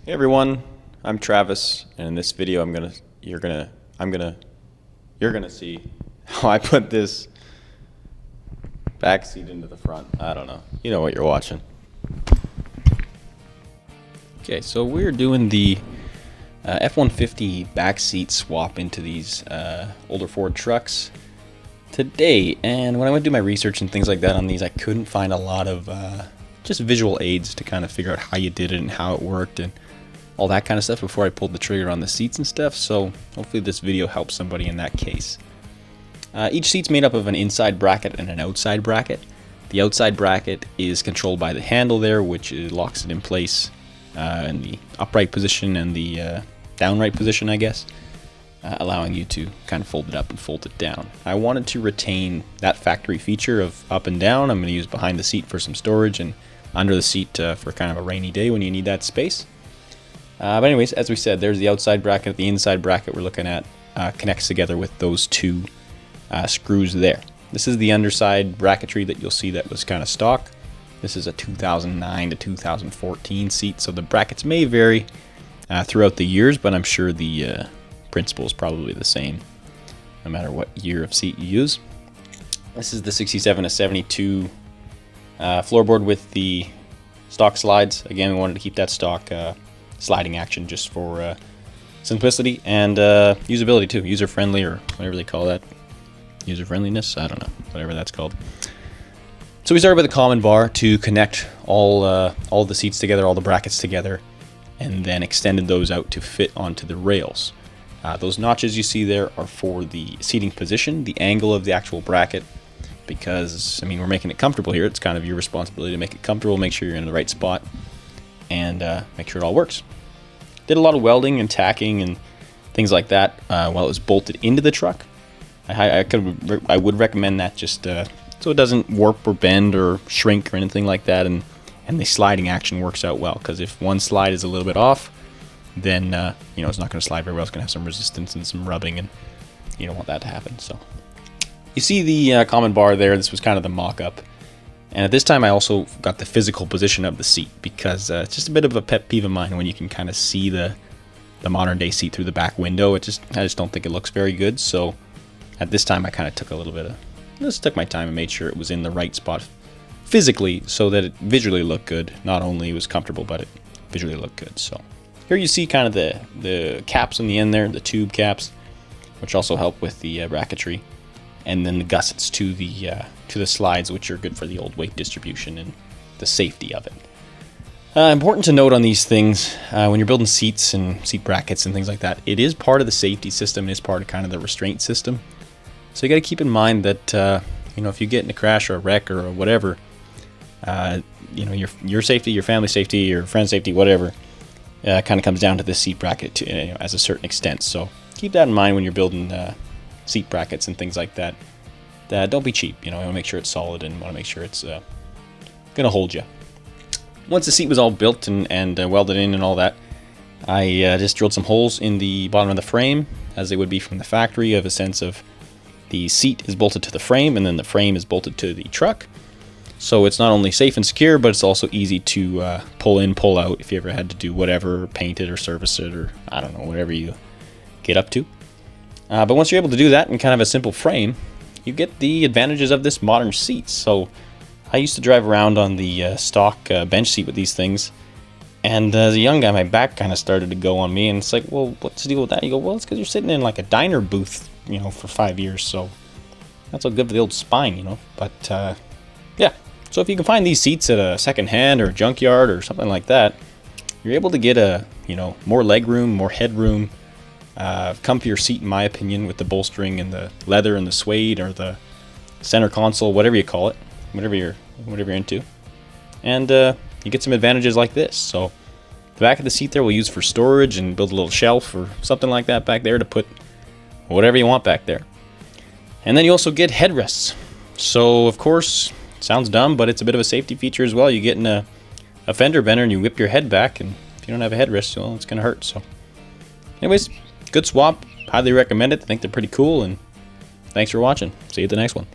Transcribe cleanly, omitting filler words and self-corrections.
Hey everyone, I'm Travis, and in this video you're gonna see how I put this back seat into the front. I don't know. You know what you're watching. Okay, so we're doing the F150 back seat swap into these older Ford trucks today, and when I went to do my research and things like that on these, I couldn't find a lot of just visual aids to kind of figure out how you did it and how it worked and all that kind of stuff before I pulled the trigger on the seats and stuff. So hopefully this video helps somebody in that case. Each seat's made up of an inside bracket and an outside bracket. The outside bracket is controlled by the handle there, which locks it in place in the upright position and the downright position, I guess, allowing you to kind of fold it up and fold it down. I wanted to retain that factory feature of up and down. I'm going to use behind the seat for some storage and under the seat for kind of a rainy day when you need that space. But anyways, as we said, there's the outside bracket. The inside bracket we're looking at connects together with those two screws there. This is the underside bracketry that you'll see that was kind of stock. This is a 2009 to 2014 seat, so the brackets may vary throughout the years, but I'm sure the principle is probably the same no matter what year of seat you use. This is the 67 to 72 floorboard with the stock slides. Again, we wanted to keep that stock sliding action just for simplicity and usability too, user-friendly, or whatever they call that. User-friendliness? I don't know, whatever that's called. So we started with a common bar to connect all the seats together, all the brackets together, and then extended those out to fit onto the rails. Those notches you see there are for the seating position, the angle of the actual bracket, because, I mean, we're making it comfortable here. It's kind of your responsibility to make it comfortable, make sure you're in the right spot, and make sure it all works. Did a lot of welding and tacking and things like that while it was bolted into the truck. I would recommend that just so it doesn't warp or bend or shrink or anything like that, and the sliding action works out well, because if one slide is a little bit off, then you know, it's not going to slide very well. It's going to have some resistance and some rubbing, and you don't want that to happen. So you see the common bar there. This was kind of the mock-up. And at this time, I also got the physical position of the seat, because it's just a bit of a pet peeve of mine when you can kind of see the modern day seat through the back window. I just don't think it looks very good. So at this time, I kind of took took my time and made sure it was in the right spot physically, so that it visually looked good. Not only it was comfortable, but it visually looked good. So here you see kind of the caps on the end there, the tube caps, which also help with the bracketry. And then the gussets to the slides, which are good for the old weight distribution and the safety of it. Important to note on these things, when you're building seats and seat brackets and things like that, it is part of the safety system. It is part of kind of the restraint system. So you got to keep in mind that you know, if you get in a crash or a wreck or whatever, you know, your safety, your family safety, your friend's safety, whatever, kind of comes down to this seat bracket you know, as a certain extent. So keep that in mind when you're building seat brackets and things like that. Don't be cheap. You know, you want to make sure it's solid and want to make sure it's gonna hold you. Once the seat was all built and welded in and all that, I just drilled some holes in the bottom of the frame, as they would be from the factory, of a sense of the seat is bolted to the frame and then the frame is bolted to the truck. So it's not only safe and secure, but it's also easy to pull in, pull out if you ever had to do whatever, paint it or service it, or I don't know, whatever you get up to. But once you're able to do that in kind of a simple frame, you get the advantages of this modern seat. So I used to drive around on the stock bench seat with these things, and as a young guy, my back kind of started to go on me, and it's like, well, what's the deal with that? You go, well, it's because you're sitting in like a diner booth, you know, for 5 years, so that's all good for the old spine, you know. But yeah, so if you can find these seats at a secondhand or a junkyard or something like that, you're able to get a, you know, more leg room, more headroom, comfier seat, in my opinion, with the bolstering and the leather and the suede or the center console, whatever you call it, whatever you're into, and you get some advantages like this. So the back of the seat there we'll use for storage and build a little shelf or something like that back there to put whatever you want back there. And then you also get headrests. So of course, it sounds dumb, but it's a bit of a safety feature as well. You get in a fender bender and you whip your head back, and if you don't have a headrest, well, it's gonna hurt. So anyways, good swap. Highly recommend it. I think they're pretty cool, and thanks for watching. See you at the next one.